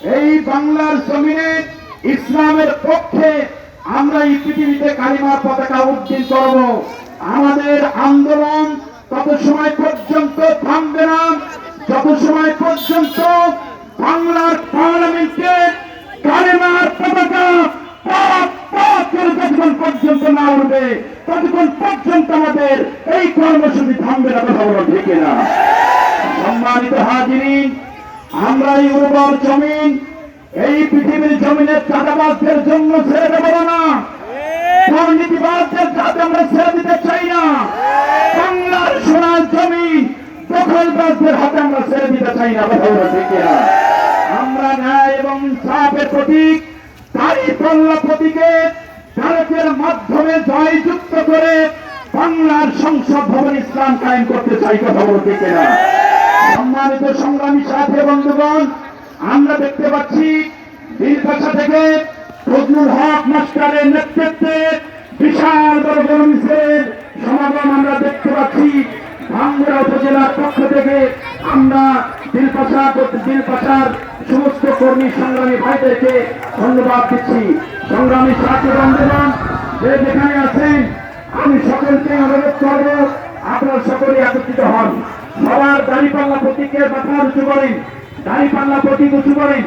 এই বাংলার জমিনে ইসলামের পক্ষে আমরা এই পৃথিবীতে কালিমার পতাকা উড্ডীন করব। আমাদের আন্দোলন তত সময় পর্যন্ত থামবে না যত সময় পর্যন্ত বাংলার পার্লামেন্টে কালিমার পতাকা যতক্ষণ পর্যন্ত না উঠবে ততক্ষণ পর্যন্ত আমাদের এই কর্মসূচি থামবে না। কথা বলা ঠিক না? সম্মানিত হাজিরিন, আমরা এই উর্বর জমিন এই পৃথিবীর জমিনের চাঁদাবাজদের জন্য ছেড়ে দেব না, দুর্নীতিবাজদের যাতে আমরা ছেড়ে দিতে চাই না। বাংলার সোনার জমিন দখলবাজদের হাতে আমরা ছেড়ে দিতে চাই না। কথা বলা ঠিক না? আমরা ন্যায় এবং ইনসাফের প্রতীক দাঁড়িপাল্লা প্রতীকে ভারতের মাধ্যমে জয়যুক্ত করে বাংলার সংসদ ভবন ইসলাম কায়েম করতে চাই। কথা বলতে কিনা? সম্মানিত সংগ্রামী সাথী বন্ধুগণ, আমরা দেখতে পাচ্ছি দিলপাশা থেকে ফজলুল হক মাস্টারের নেতৃত্বে বিশাল বড় বড় মিছিলের সমাগম আমরা দেখতে পাচ্ছি। ভাঙ্গুড়া উপজেলার পক্ষ থেকে আমরা দিলপাশার সমস্ত কর্মী সংগ্রামী ভাইদেরকে ধন্যবাদ দিচ্ছি। সংগ্রামী সাথী বন্ধুগণ, যে যেখানে আছেন আমি সকলকে অনুরোধ করব আপনারা সকলে একত্রিত হন। সবার দাঁড়িপাল্লা প্রতীকের মাথা উঁচু করেন, দাঁড়িপাল্লা প্রতীক উঁচু করেন।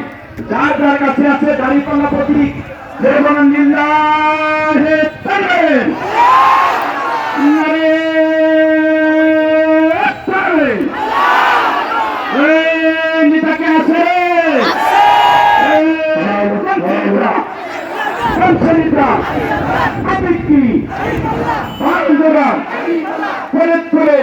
যার যার কাছে আছে দাঁড়িপাল্লা প্রতীক সে বলেন লিল্লাহে তাকবীর, নারে তাকবীর। এই নেতাকে আছে ফরিদপুরে